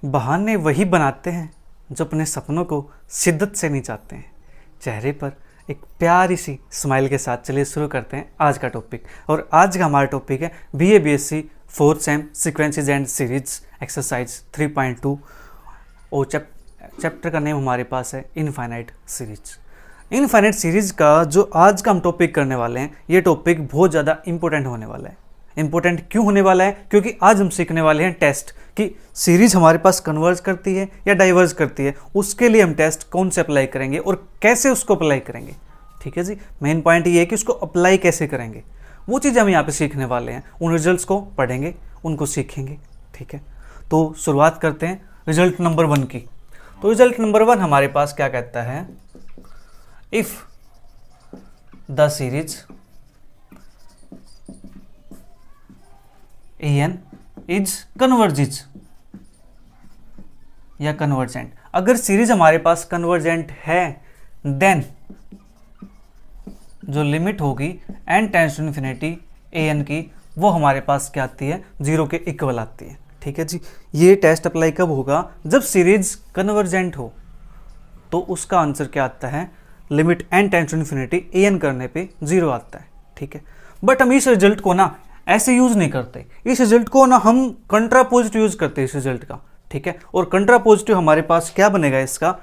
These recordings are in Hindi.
बहाने वही बनाते हैं जो अपने सपनों को शिद्दत से नहीं चाहते हैं। चेहरे पर एक प्यारी सी स्माइल के साथ चलिए शुरू करते हैं आज का टॉपिक। और आज का हमारा टॉपिक है BA BSc 4th same sequences and series exercise 3.2 और चैप्टर का नेम हमारे पास है इनफाइनाइट सीरीज। इनफाइनाइट सीरीज का जो आज का हम टॉपिक करने वाले हैं, ये टॉपिक बहुत ज़्यादा इंपॉर्टेंट होने वाला है। इंपॉर्टेंट क्यों होने वाला है? क्योंकि आज हम सीखने वाले हैं टेस्ट कि सीरीज हमारे पास कन्वर्ज करती है या डाइवर्ज करती है। उसके लिए हम टेस्ट कौन से अप्लाई करेंगे और कैसे उसको अप्लाई करेंगे। ठीक है जी, मेन पॉइंट ये है कि उसको अप्लाई कैसे करेंगे, वो चीज़ हम यहाँ पे सीखने वाले हैं। उन रिजल्ट्स को पढ़ेंगे, उनको सीखेंगे। ठीक है, तो शुरुआत करते हैं रिजल्ट नंबर 1 की। तो रिजल्ट नंबर 1 हमारे पास क्या कहता है? If the series AN is converges या कन्वर्जेंट। अगर सीरीज हमारे पास कन्वर्जेंट है देन जो लिमिट होगी n tends to infinity AN की, वो हमारे पास क्या आती है? 0 के इक्वल आती है। ठीक है जी, ये टेस्ट अप्लाई कब होगा? जब सीरीज कन्वर्जेंट हो। तो उसका आंसर क्या आता है? Limit n tends to infinity AN करने पे 0 आता है। ठीक है, बट हम इस रिजल्ट को ना ऐसे यूज नहीं करते। इस रिजल्ट को ना हम कंट्रापोजिटिव यूज करते हैं इस रिजल्ट का। ठीक है, और कंट्रापोजिटिव हमारे पास क्या बनेगा इसका?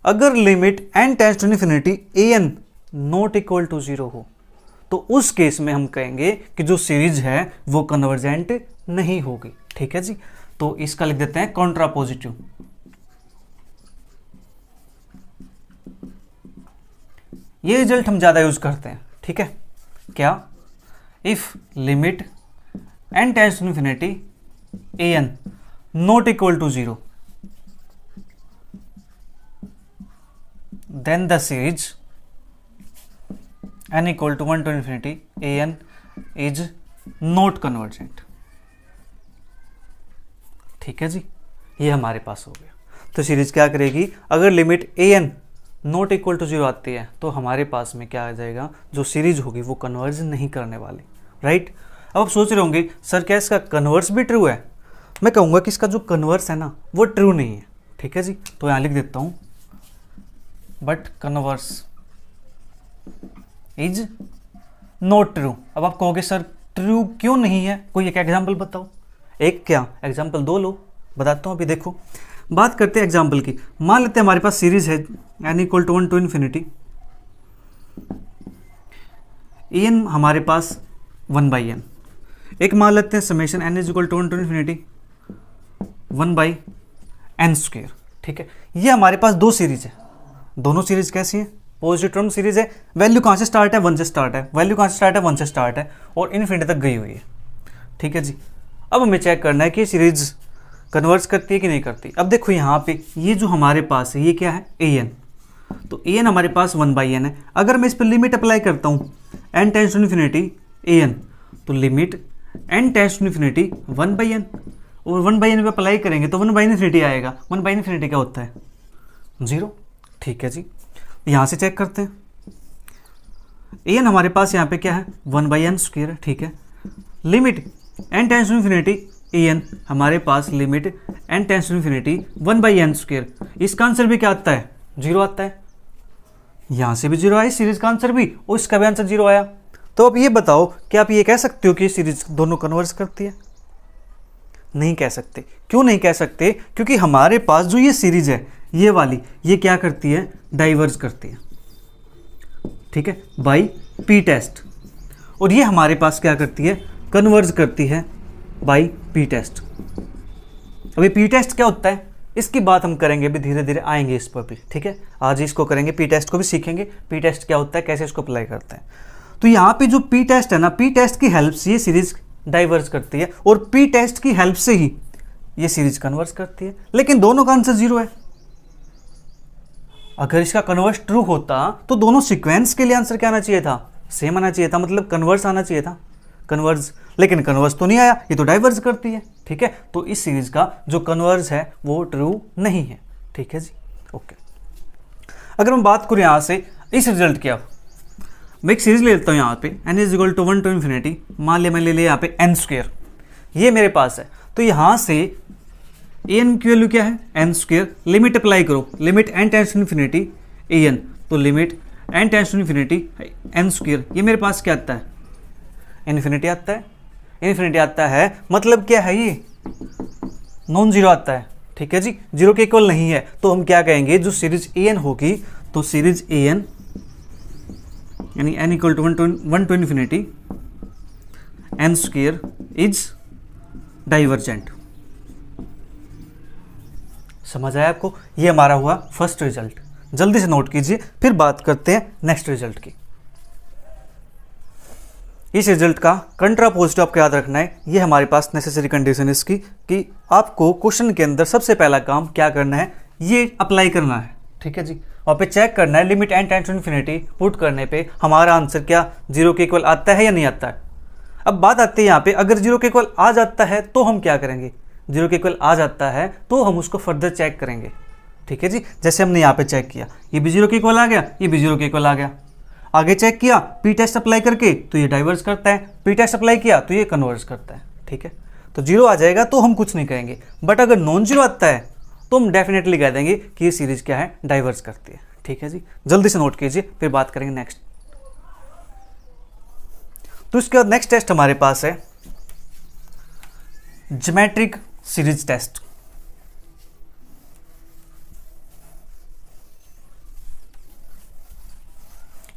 अगर limit n tends to infinity AN not equal to 0 हो, तो उस केस में हम कहेंगे कि जो सीरीज है वो कन्वर्जेंट नहीं होगी। ठीक है जी, तो इसका लिख देते हैं कंट्रापोजिटिव। ये रिजल्ट हम ज्यादा यूज करते हैं। ठीक है, क्या? If limit n tends to infinity AN not equal to 0 then the series n equal to 1 to infinity AN is not convergent. ठीक है जी, ये हमारे पास हो गया। तो सीरीज क्या करेगी? अगर limit AN not equal to 0 आती है तो हमारे पास में क्या आ जाएगा? जो सीरीज होगी वो कन्वर्ज नहीं करने वाली। राइट, अब आप सोच रहे होंगे सर क्या इसका कन्वर्स भी ट्रू है? मैं कहूँगा कि इसका जो कन्वर्स है ना वो ट्रू नहीं है। ठीक है जी, तो यहाँ लिख देता हूँ but converse is not true. अब आप कहोगे सर ट्रू क्यों नहीं है? कोई एक एग्जाम्पल बताओ। एक क्या एग्जाम्पल? 2 लो, बताता हूँ। अभी देखो, बात करते हैं एग्जाम्पल की। मान लेते हैं हमारे पास सीरीज है n equal to 1 to infinity AN हमारे पास 1/n। एक मान लेते हैं summation n is equal to 1 to infinity 1/n²। ठीक है, ये हमारे पास 2 सीरीज है। दोनों सीरीज कैसी है? पॉजिटिव टर्म सीरीज है। वैल्यू कहाँ से स्टार्ट है? 1 से स्टार्ट है। वैल्यू कहाँ से स्टार्ट है? 1 से स्टार्ट है और इन्फिनिटी तक गई हुई है। ठीक है जी, अब हमें चेक करना है कि सीरीज कन्वर्स करती है कि नहीं करती। अब देखो यहाँ पे ये जो हमारे पास है ये क्या है? AN। तो AN हमारे पास 1/n है। अगर मैं इस पर लिमिट अप्लाई करता हूँ n tends to infinity AN, तो limit n tends to infinity 1/n, और 1/n पे अप्लाई करेंगे तो 1/इन्फिनिटी आएगा। 1/इन्फिनिटी क्या होता है? 0। ठीक है जी, यहाँ से चेक करते हैं। AN हमारे पास यहाँ पे क्या है? 1/n²। ठीक है, limit n tends to infinity AN हमारे पास limit n tends to infinity 1/n²। इसका आंसर भी क्या आता है? 0 आता है। यहाँ से भी 0 आया, सीरीज का आंसर भी, और इसका भी आंसर 0 आया। तो अब ये बताओ कि आप ये कह सकते हो कि सीरीज दोनों कन्वर्ज करती है? नहीं कह सकते। क्यों नहीं कह सकते? क्योंकि हमारे पास जो ये सीरीज है ये वाली, ये क्या करती है? डाइवर्ज करती है। ठीक है, बाई P टेस्ट। और ये हमारे पास क्या करती है? कन्वर्ज करती है बाई P टेस्ट। अभी P टेस्ट क्या होता है इसकी बात हम करेंगे, अभी धीरे धीरे आएंगे इस पर भी। ठीक है, आज इसको करेंगे, P टेस्ट को भी सीखेंगे। P टेस्ट क्या होता है, कैसे इसको अप्लाई करते हैं। तो यहाँ पे जो P टेस्ट है ना, P टेस्ट की हेल्प से ये सीरीज डाइवर्ज करती है और P टेस्ट की हेल्प से ही ये सीरीज कन्वर्ज करती है। लेकिन दोनों का आंसर 0 है। अगर इसका कन्वर्स ट्रू होता तो दोनों सीक्वेंस के लिए आंसर क्या आना चाहिए था? सेम आना चाहिए था, मतलब कन्वर्स आना चाहिए था, कन्वर्ज। लेकिन कन्वर्स तो नहीं आया, ये तो डाइवर्ज करती है। ठीक है, तो इस सीरीज का जो कन्वर्ज है वो ट्रू नहीं है। ठीक है जी, ओके। अगर हम बात करें यहाँ से इस रिजल्ट की, अब मैं एक सीरीज ले लेता हूँ यहाँ पे n is equal to 1 to infinity, मान लिया मैं ले लिया यहाँ पे n², ये मेरे पास है। तो यहाँ से ए एन की वैल्यू क्या है एन स्क्वेयर, लिमिट अप्लाई करो, limit N tends to infinity A N, तो limit N tends to infinity N square, ये मेरे पास क्या आता है इन्फिनिटी आता है, इन्फिनिटी आता है मतलब क्या है ये नॉन जीरो आता है, ठीक है जी, जीरो के इक्वल नहीं है, तो हम क्या कहेंगे जो सीरीज ए एन होगी, तो सीरीज ए एन यानी N equal to one to infinity N square is divergent. समझ आया आपको, ये हमारा हुआ फर्स्ट रिजल्ट। जल्दी से नोट कीजिए, फिर बात करते हैं नेक्स्ट रिजल्ट की। इस रिजल्ट का कंट्रापोजिटिव आपको याद रखना है, ये हमारे पास नेसेसरी कंडीशन इसकी कि आपको क्वेश्चन के अंदर सबसे पहला काम क्या करना है, ये अप्लाई करना है, ठीक है जी, वहाँ पे चेक करना है limit N tends to infinity put करने पे हमारा आंसर क्या जीरो के इक्वल आता है या नहीं आता है। अब बात आती है यहाँ पे, अगर जीरो के इक्वल आ जाता है तो हम क्या करेंगे, जीरो के इक्वल आ जाता है तो हम उसको फर्दर चेक करेंगे, ठीक है जी, जैसे हमने यहाँ पे चेक किया, ये भी जीरो के इक्वल आ गया, ये भी जीरो के इक्वल आ गया, आगे चेक किया पी टेस्ट अप्लाई करके तो ये डाइवर्स करता है, पी टेस्ट अप्लाई किया तो ये कन्वर्स करता है, ठीक है, तो जीरो आ जाएगा तो हम कुछ नहीं कहेंगे, बट अगर नॉन जीरो आता है तो हम डेफिनेटली कह देंगे कि ये सीरीज क्या है डाइवर्स करती है, ठीक है जी, जल्दी से नोट कीजिए, फिर बात करेंगे नेक्स्ट। तो इसके बाद नेक्स्ट टेस्ट हमारे पास है ज्योमेट्रिक सीरीज टेस्ट।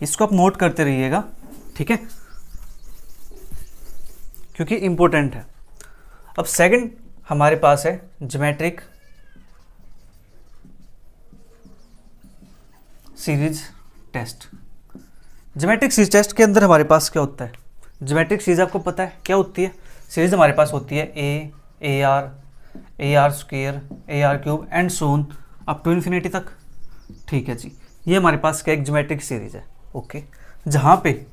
इसको आप नोट करते रहिएगा, ठीक है, क्योंकि इंपॉर्टेंट है। अब सेकंड हमारे पास है geometric series test. Geometric series test के अंदर हमारे पास क्या होता है, ज्योमेट्रिक सीरीज आपको पता है क्या होती है, सीरीज हमारे पास होती है A R square, A R cube and so on up to infinity तक, ठीक है जी, ये हमारे पास क्या एक ज्योमेट्रिक सीरीज है, ओके, जहाँ पे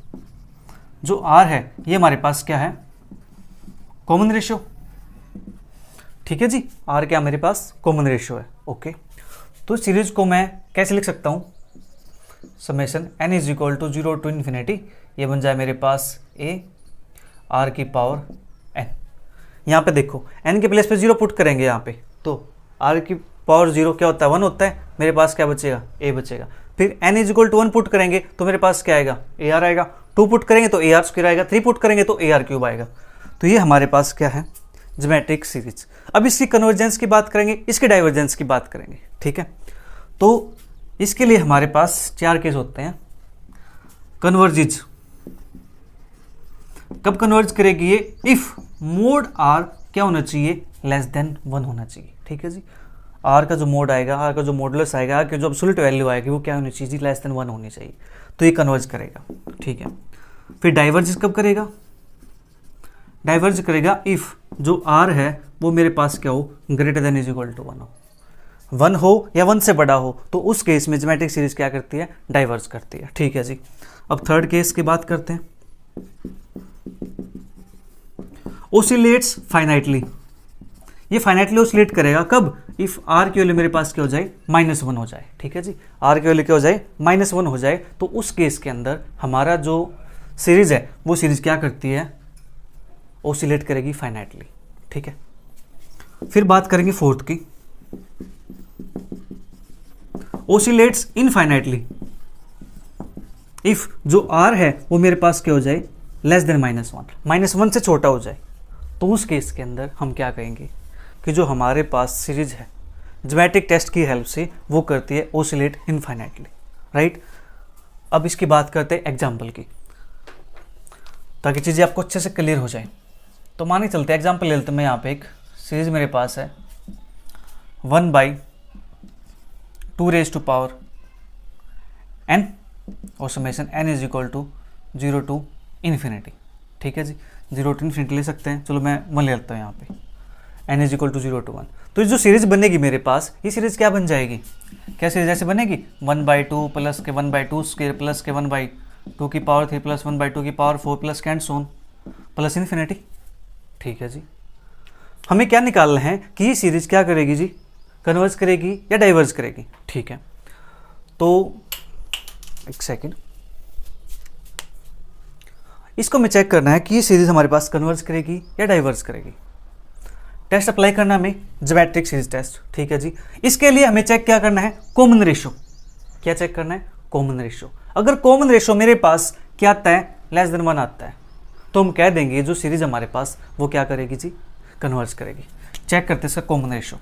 जो आर है ये हमारे पास क्या है कॉमन रेशियो, ठीक है जी, आर क्या मेरे पास कॉमन रेशियो है, ओके, तो सीरीज को मैं कैसे लिख सकता हूँ, summation N is equal to zero to infinity, ये बन जाए मेरे पास ए आर की पावर एन, यहाँ पे देखो एन के प्लेस पे जीरो पुट करेंगे यहाँ पे, तो आर की पावर जीरो क्या होता है वन होता है, मेरे पास क्या बचेगा ए बचेगा, फिर N is equal to one put करेंगे तो मेरे पास क्या आएगा ए आर आएगा, टू पुट करेंगे तो ए आर स्क्वायर आएगा, थ्री पुट करेंगे तो ए आर क्यूब आएगा, तो ये हमारे पास क्या है ज्योमेट्रिक सीरीज। अब इसकी कन्वर्जेंस की बात करेंगे, इसके डाइवर्जेंस की बात करेंगे, ठीक है, तो इसके लिए हमारे पास चार केस होते हैं। कन्वर्जिज, कब कन्वर्ज करेगी ये, इफ मोड आर क्या होना चाहिए लेस देन वन होना चाहिए, ठीक है जी, आर का जो मोड आएगा, आर का जो मॉडुलस आएगा, आर की जो एब्सोल्यूट वैल्यू आएगी वो क्या होनी चाहिए जी लेस देन वन होनी चाहिए, तो ये कन्वर्ज करेगा, ठीक है। फिर डाइवर्ज कब करेगा, डाइवर्ज करेगा इफ जो आर है वो मेरे पास क्या हो greater than is equal to one हो, वन हो या वन से बड़ा हो, तो उस केस में ज्योमेट्रिक सीरीज क्या करती है डाइवर्ज करती है, ठीक है जी। अब थर्ड केस की बात करते हैं, ओसिलेट्स फाइनाइटली, ये फाइनाइटली ओसिलेट करेगा कब, इफ आर की वैल्यू मेरे पास क्या हो जाए माइनस वन हो जाए, ठीक है जी, आर की वैल्यू क्या हो जाए माइनस वन हो जाए, तो उस केस के अंदर हमारा जो सीरीज है वो सीरीज क्या करती है ओसिलेट करेगी फाइनाइटली, ठीक है। फिर बात करेंगे फोर्थ की, ओसिलेट्स इनफाइनाइटली, इफ जो आर है वो मेरे पास क्या हो जाए लेस देन माइनस वन से छोटा हो जाए, तो उस केस के अंदर हम क्या कहेंगे कि जो हमारे पास सीरीज है ज्योमेट्रिक टेस्ट की हेल्प से वो करती है ओसिलेट इनफाइनाइटली, राइट। अब इसकी बात करते हैं एग्जाम्पल की, ताकि चीज़ें आपको अच्छे से क्लियर हो जाए। तो माने चलते हैं एग्जाम्पल ले लेते हैं, मैं यहाँ पे एक सीरीज मेरे पास है 1/2 रेज टू पावर n और summation n is equal to 0 to infinity, ठीक है जी, 0 टू इन्फिनिटी ले सकते हैं, चलो मैं 1 ले लेता हूँ यहाँ पे, n is equal to 0 to 1। तो जो सीरीज बनेगी मेरे पास, ये सीरीज क्या बन जाएगी, क्या सीरीज ऐसे बनेगी 1/2 प्लस के 1/2 स्क्वायर प्लस के 1/2 की पावर 3 प्लस 1/2 की पावर 4 प्लस के and so on plus infinity, ठीक है जी। हमें क्या निकालना है कि ये सीरीज क्या करेगी जी, कन्वर्ज करेगी या डाइवर्ज करेगी, ठीक है। तो एक सेकेंड, इसको हमें चेक करना है कि ये सीरीज हमारे पास कन्वर्ज करेगी या डाइवर्ज करेगी। टेस्ट अप्लाई करना हमें ज्योमेट्रिक सीरीज टेस्ट, ठीक है जी। इसके लिए हमें चेक क्या करना है, कॉमन रेशियो। क्या चेक करना है, कॉमन रेशियो। अगर कॉमन रेशियो मेरे पास क्या आता है, लेस देन 1 आता है, तो हम कह देंगे जो सीरीज हमारे पास वो क्या करेगी जी, कन्वर्ज करेगी। चेक करते हैं इसका common ratio.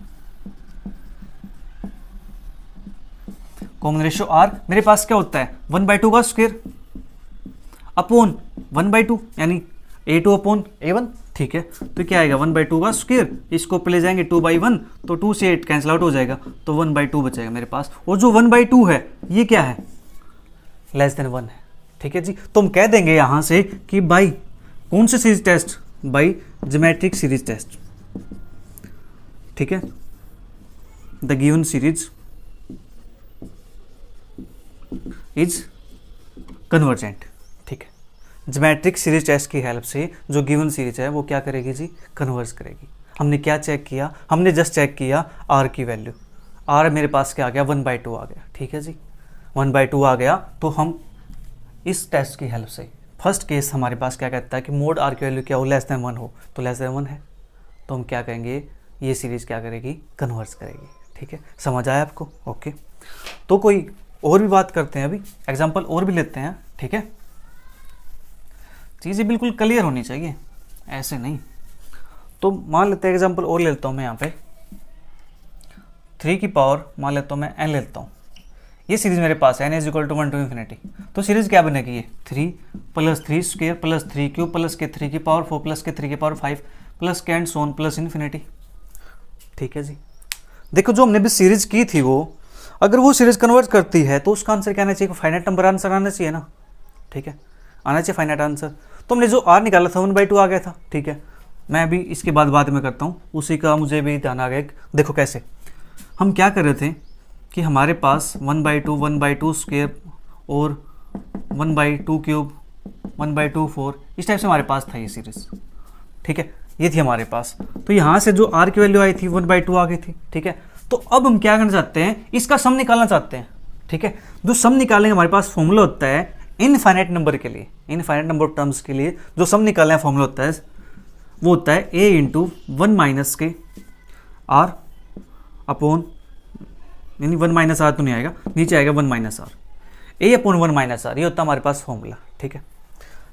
Common ratio r मेरे पास क्या होता है, 1/2 का स्क्वायर अपॉन 1/2 यानी A2 अपॉन A1, ठीक है। तो क्या आएगा 1/2 का स्क्वायर, इसको पे ले जाएंगे 2/1, तो 2 से 8 कैंसिल आउट हो जाएगा, तो 1/2 बचेगा मेरे पास। और जो 1/2 है ये क्या है, लेस देन 1 है, ठीक है जी। तो हम कह देंगे यहां से कि बाई कौन सी series test, by geometric series test, ठीक है। The given series is convergent, ठीक है। ज्योमेट्रिक सीरीज टेस्ट की हेल्प से जो गिवन सीरीज है वो क्या करेगी जी, कन्वर्ज करेगी। हमने क्या चेक किया, हमने जस्ट चेक किया आर की वैल्यू। आर मेरे पास क्या आ गया, 1/2 आ गया, ठीक है जी। 1/2 आ गया, तो हम इस टेस्ट की हेल्प से फर्स्ट केस हमारे पास क्या कहता है कि मोड आर की वैल्यू क्या हो, लेस देन 1 हो, तो लेस देन 1 है, तो हम क्या कहेंगे, ये सीरीज क्या करेगी, कन्वर्ज करेगी, ठीक है। समझ आया आपको, ओके। तो कोई और भी बात करते हैं, अभी एग्जांपल और भी लेते हैं, ठीक है। चीज़ें बिल्कुल क्लियर होनी चाहिए, ऐसे नहीं। तो मान लेते हैं एग्जांपल और ले लेता हूँ मैं यहाँ पे 3 की पावर मान लेता हूँ मैं n लेता हूँ। ये सीरीज मेरे पास है n is equal to 1 to infinity। तो सीरीज क्या बनेगी, ये 3 + 3 स्क्वायर प्लस 3 क्यूब प्लस के 3 की पावर 4 प्लस के 3 की पावर 5 प्लस के एंड सोन प्लस इन्फिनिटी, ठीक है जी। देखो जो हमने भी सीरीज की थी वो अगर वो सीरीज कन्वर्ट करती है तो उसका आंसर क्या आना चाहिए, फाइनाइट नंबर आंसर आना चाहिए ना, ठीक है, आना चाहिए फाइनाइट आंसर। तो हमने जो आर निकाला था 1/2 आ गया था, ठीक है। मैं अभी इसके बाद में करता हूँ, उसी का मुझे भी ध्यान आ गया। देखो कैसे हम क्या कर रहे थे कि हमारे पास 1/2 स्क्वायर और 1/2 क्यूब 1/2 4 इस टाइप से हमारे पास था ये सीरीज, ठीक है, ये थी हमारे पास। तो यहाँ से जो आर की वैल्यू आई थी 1/2 आ गई थी, ठीक है। तो अब हम क्या करना चाहते हैं, इसका सम निकालना चाहते हैं, ठीक है। जो सम निकालेंगे हमारे पास फॉर्मूला होता है इनफाइनाइट नंबर के लिए, इनफाइनाइट नंबर ऑफ टर्म्स के लिए जो सम निकालना है फॉर्मूला होता है वो होता है a इंटू 1 - के r अपॉन, यानी 1 - r तो नहीं आएगा, नीचे आएगा 1 - r, a अपॉन 1 - r, ये होता है हमारे पास फॉर्मूला, ठीक है।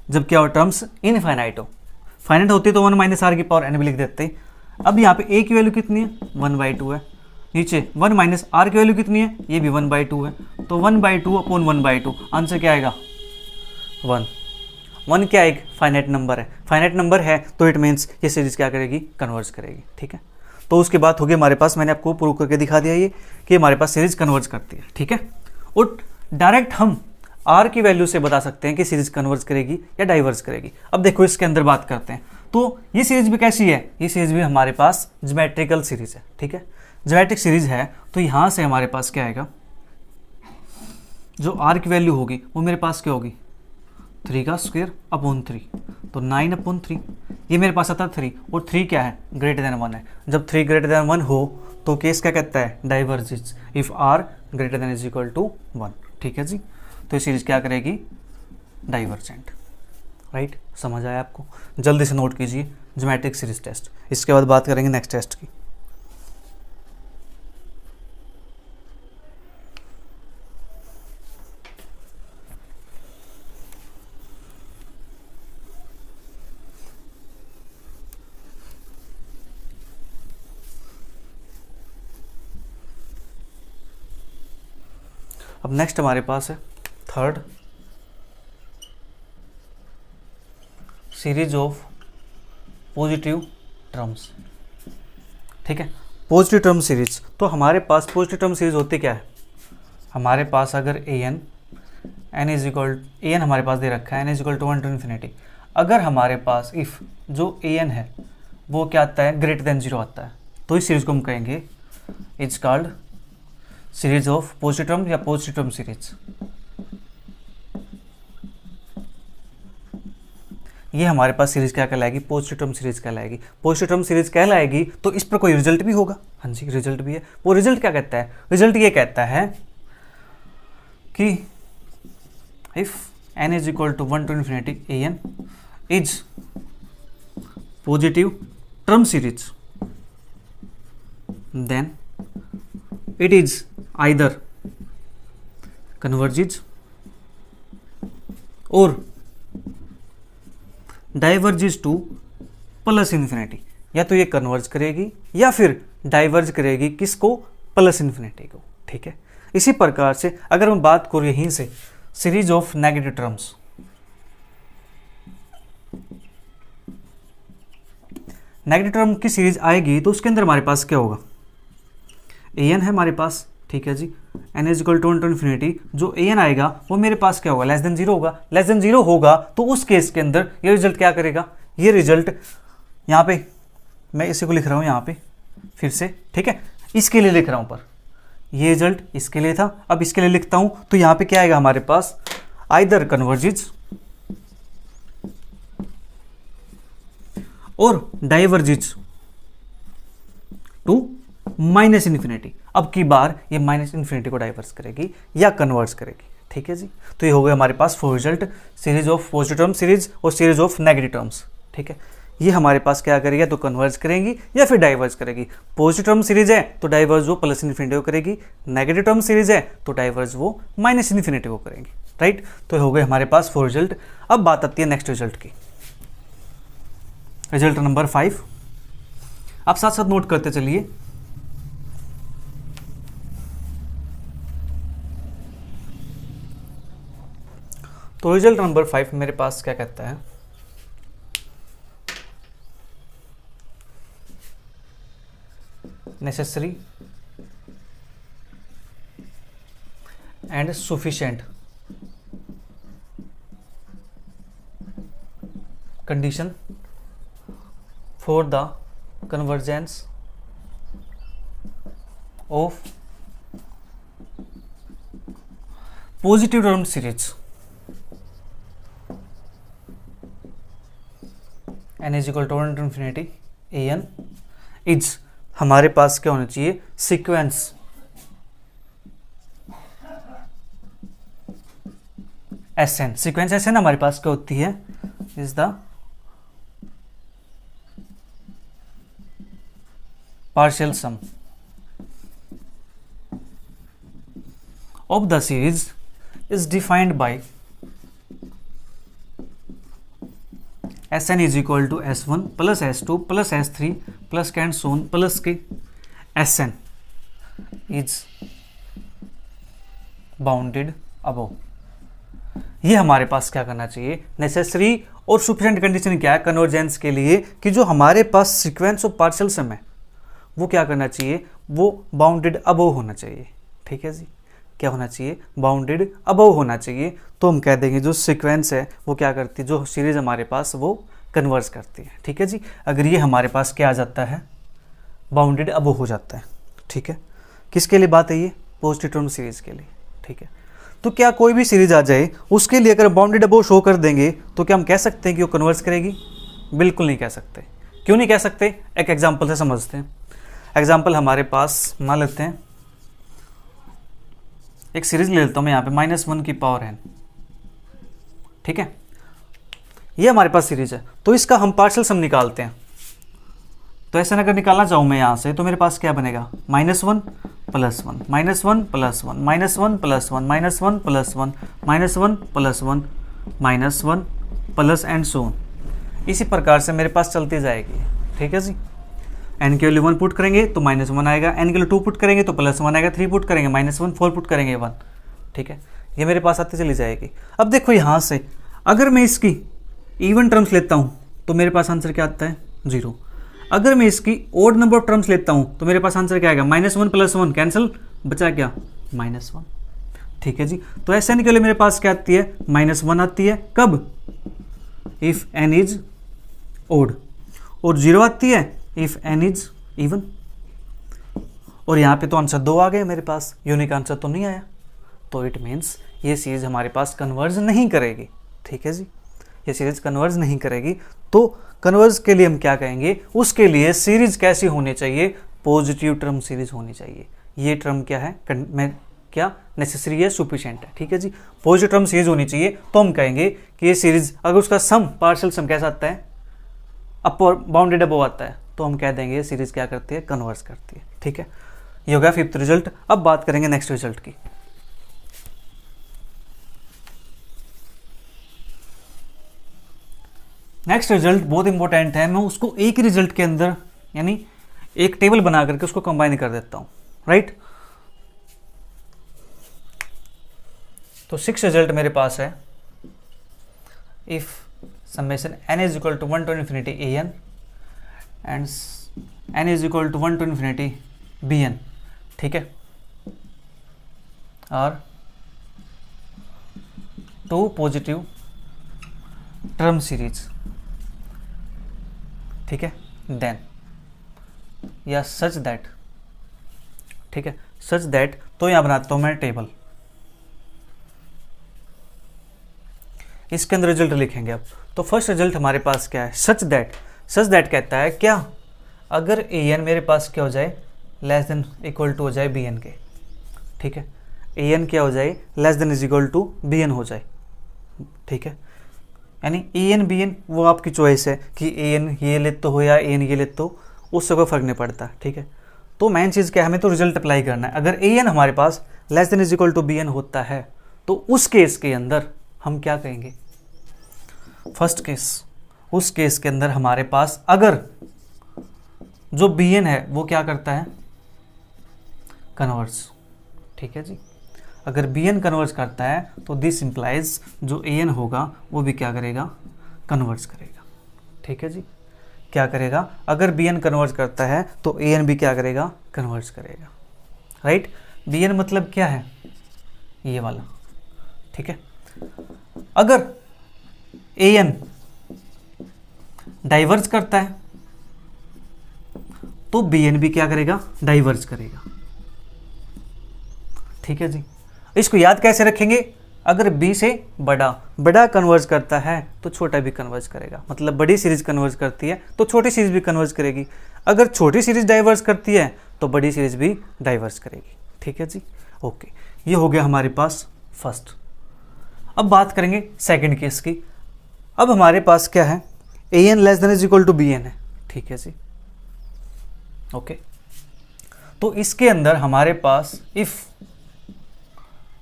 जब क्या हो, टर्म्स इनफाइनाइट हो, फाइनाइट होती तो 1 - r की पावर n भी लिख देते। अब यहाँ पे a की वैल्यू कितनी है, 1/2 है, नीचे 1 - r की वैल्यू कितनी है, ये भी 1/2 है, तो 1/2 अपॉन 1/2 आंसर क्या आएगा 1। 1 क्या एक फाइनाइट नंबर है, फाइनाइट नंबर है तो इट मीन्स ये सीरीज क्या करेगी, कन्वर्ज करेगी, ठीक है। तो उसके बाद होगी हमारे पास, मैंने आपको प्रूव करके दिखा दिया ये कि हमारे पास सीरीज कन्वर्ज करती है, ठीक है। और डायरेक्ट हम आर की वैल्यू से बता सकते हैं कि सीरीज कन्वर्ज करेगी या डाइवर्ज करेगी। अब देखो इसके अंदर बात करते हैं, तो ये सीरीज भी कैसी है, ये सीरीज भी हमारे पास ज्योमेट्रिकल सीरीज है, ठीक है। ज्योमेट्रिक सीरीज है तो यहाँ से हमारे पास क्या आएगा, जो आर की वैल्यू होगी वो मेरे पास क्या होगी, 3 का स्क्वायर अपॉन 3, तो 9/3, ये मेरे पास आता है 3, और 3 क्या है, ग्रेटर देन 1 है। जब 3 ग्रेटर देन 1 हो तो केस क्या कहता है, diverges if r greater than is equal to 1, ठीक है जी। तो ये सीरीज क्या करेगी, डाइवर्जेंट, राइट। समझ आया आपको, जल्दी से नोट कीजिए ज्योमेट्रिक सीरीज टेस्ट। इसके बाद बात करेंगे नेक्स्ट टेस्ट की। अब नेक्स्ट हमारे पास है third, series of positive terms, ठीक है। पॉजिटिव टर्म सीरीज, तो हमारे पास पॉजिटिव टर्म सीरीज होती क्या है, हमारे पास अगर an इज इक्वल, an हमारे पास दे रखा है n is equal to 1 to infinity, अगर हमारे पास इफ जो an है वो क्या आता है, ग्रेटर देन 0 आता है, तो इस सीरीज को हम कहेंगे it's called series of positive term या पॉजिटिव टर्म सीरीज। ये हमारे पास सीरीज क्या कहलाएगी, पॉजिटिव टर्म सीरीज कहलाएगी। पॉजिटिव टर्म सीरीज कहलाएगी तो इस पर कोई रिजल्ट भी होगा, हाँ जी रिजल्ट भी है। वो रिजल्ट क्या कहता है, रिजल्ट ये कहता है कि if n is equal to 1 to infinity an is positive term series, then it is either converges और डाइवर्जेज टू प्लस इन्फिनिटी। या तो ये कन्वर्ज करेगी या फिर डाइवर्ज करेगी किसको, प्लस इन्फिनिटी को। ठीक है, इसी प्रकार से अगर हम बात करें यहीं से series of negative terms, negative term की सीरीज आएगी तो उसके अंदर हमारे पास क्या होगा, an है हमारे पास। ठीक है जी, n is equal to infinity, जो an आएगा वो मेरे पास क्या होगा, लेस देन जीरो होगा। लेस देन जीरो होगा तो उस केस के अंदर ये रिजल्ट क्या करेगा, ये रिजल्ट यहाँ पे मैं इसी को लिख रहा हूँ यहाँ पे फिर से। ठीक है, इसके लिए लिख रहा हूँ, पर ये रिजल्ट इसके लिए था, अब इसके लिए लिखता हूँ। तो यहाँ पे क्या आएगा हमारे पास, आइदर कन्वर्जेज और डाइवर्जेज टू माइनस इन्फिनिटी। अब की बार ये माइनस इन्फिनिटी को डाइवर्स करेगी या कन्वर्स करेगी। ठीक है जी, तो ये हो गया हमारे पास four result, series of positive term series और सीरीज ऑफ नेगेटिव टर्म्स। ठीक है, ये हमारे पास क्या करेगी, या तो कन्वर्ज करेंगी या फिर डाइवर्स करेगी। पॉजिटिव टर्म सीरीज है तो डाइवर्स वो प्लस इन्फिनिटी को करेगी, नेगेटिव टर्म सीरीज है तो डाइवर्स वो माइनस इन्फिनिटी को करेंगी। राइट, तो हो गए हमारे पास फोर रिजल्ट। अब बात आती है नेक्स्ट रिजल्ट की, रिजल्ट नंबर 5। आप साथ साथ नोट करते चलिए। तो रिजल्ट नंबर 5 मेरे पास क्या कहता है, necessary and sufficient condition for the convergence of positive term series n is equal to 1 to infinity an is हमारे पास क्या होना चाहिए, सीक्वेंस Sn। सीक्वेंस Sn हमारे पास क्या होती है, is the partial sum of the series is defined by Sn is equal to S1 plus S2 plus S3 plus कैंड सोन प्लस के Sn इज बाउंडेड अबव। ये हमारे पास क्या करना चाहिए, नेसेसरी और सफिशिएंट कंडीशन क्या है कन्वर्जेंस के लिए, कि जो हमारे पास सीक्वेंस ऑफ पार्शियल सम है वो क्या करना चाहिए, वो बाउंडेड अबव होना चाहिए। ठीक है जी, क्या होना चाहिए, बाउंडेड अबव होना चाहिए। तो हम कह देंगे जो सीक्वेंस है वो क्या करती है, जो सीरीज हमारे पास वो कन्वर्ज करती है। ठीक है जी, अगर ये हमारे पास क्या आ जाता है, बाउंडेड अबव हो जाता है। ठीक है, किसके लिए बात है ये, पॉजिटिव टर्म सीरीज के लिए। ठीक है, तो क्या कोई भी सीरीज आ जाए उसके लिए अगर बाउंडेड अबव शो कर देंगे तो क्या हम कह सकते हैं कि वो कन्वर्ज करेगी, बिल्कुल नहीं कह सकते। क्यों नहीं कह सकते, एक एग्जाम्पल से समझते हैं। एग्जाम्पल हमारे पास मान लेते हैं, एक सीरीज ले लेता हूं मैं यहाँ पे -1 की पावर n। ठीक है, ये हमारे पास सीरीज है, तो इसका हम पार्शियल सम निकालते हैं। तो ऐसा अगर निकालना चाहूँ मैं यहाँ से, तो मेरे पास क्या बनेगा, -1 + 1 -1 + 1 -1 + 1 -1 + 1 -1 + 1 -1 प्लस एंड सो ऑन। इसी प्रकार से मेरे पास चलती जाएगी। ठीक है जी, n के लिए 1 पुट करेंगे तो -1 आएगा, n के लिए 2 पुट करेंगे तो +1 आएगा, 3 पुट करेंगे -1, 4 पुट करेंगे 1। ठीक है, ये मेरे पास आती चली जाएगी। अब देखो यहाँ से अगर मैं इसकी इवन टर्म्स लेता हूँ तो मेरे पास आंसर क्या आता है, 0। अगर मैं इसकी ओड नंबर ऑफ टर्म्स लेता हूँ तो मेरे पास आंसर क्या आएगा, -1 + 1 कैंसिल, बचा क्या, -1। ठीक है जी, तो Sn के लिए मेरे पास क्या आती है, -1 आती है। कब, इफ n इज ओड, और 0 आती है इफ n इज इवन। और यहाँ पे तो आंसर 2 आ गए मेरे पास, यूनिक आंसर तो नहीं आया। तो इट मीन्स ये सीरीज हमारे पास कन्वर्ज नहीं करेगी। ठीक है जी, ये सीरीज कन्वर्ज नहीं करेगी। तो कन्वर्ज के लिए हम क्या कहेंगे, उसके लिए सीरीज कैसी होनी चाहिए, पॉजिटिव टर्म सीरीज होनी चाहिए। ये टर्म क्या है, क्या नेसेसरी है, सफिशिएंट है। ठीक है जी, पॉजिटिव टर्म सीरीज होनी चाहिए। तो हम कहेंगे कि ये सीरीज अगर उसका सम पार्शियल सम कैसा आता है, अपर बाउंडेड अबव आता है, तो हम कह देंगे ये सीरीज क्या करती है, कन्वर्स करती है। ठीक है, ये हो गया फिफ्थ रिजल्ट। अब बात करेंगे नेक्स्ट रिजल्ट की। नेक्स्ट रिजल्ट बहुत इंपॉर्टेंट है, मैं उसको एक ही रिजल्ट के अंदर यानी एक टेबल बना करके उसको कंबाइन कर देता हूं, राइट। तो 6 रिजल्ट मेरे पास है। If summation n is equal to 1 to infinity an and n is equal to 1 to infinity bn, ठीक है, और 2 पॉजिटिव टर्म सीरीज, ठीक है, देन या सच दैट, ठीक है, सच दैट। तो यहां बनाता हूं मैं टेबल, इसके अंदर रिजल्ट लिखेंगे अब। तो फर्स्ट रिजल्ट हमारे पास क्या है, सच दैट। सच दैट कहता है क्या, अगर an मेरे पास क्या हो जाए, लेस देन इक्वल टू हो जाए bn के, ठीक है, an क्या हो जाए, less than is equal to bn हो जाए, ठीक है, यानी an bn वो आपकी चॉइस है कि an ये लेते हो या an ये लेते हो, उससे कोई फर्क नहीं पड़ता, ठीक है। तो मेन चीज़ क्या है, हमें तो रिजल्ट अप्लाई करना है। अगर an हमारे पास less than is equal to bn होता है तो उस केस के अंदर हम क्या कहेंगे, फर्स्ट केस, उस केस के अंदर हमारे पास अगर जो bn है वो क्या करता है, कन्वर्स, ठीक है जी। अगर bn कन्वर्स करता है तो दिस इंप्लाइज जो an होगा वो भी क्या करेगा, कन्वर्स करेगा, ठीक है जी। क्या करेगा, अगर bn कन्वर्स करता है तो an भी क्या करेगा, कन्वर्स करेगा, राइट। bn मतलब क्या है, ये वाला, ठीक है। अगर an डाइवर्ज करता है तो bn भी क्या करेगा, डाइवर्ज करेगा, ठीक है जी। इसको याद कैसे रखेंगे, अगर b से बड़ा कन्वर्ज करता है तो छोटा भी कन्वर्ज करेगा, मतलब बड़ी सीरीज कन्वर्ज करती है तो छोटी सीरीज भी कन्वर्ज करेगी, अगर छोटी सीरीज डाइवर्ज करती है तो बड़ी सीरीज भी डाइवर्ज करेगी, ठीक है जी। ओके, ये हो गया हमारे पास फर्स्ट। अब बात करेंगे सेकंड केस की। अब हमारे पास क्या है, an less than is equal to bn है, ठीक है जी। ओके, तो इसके अंदर हमारे पास इफ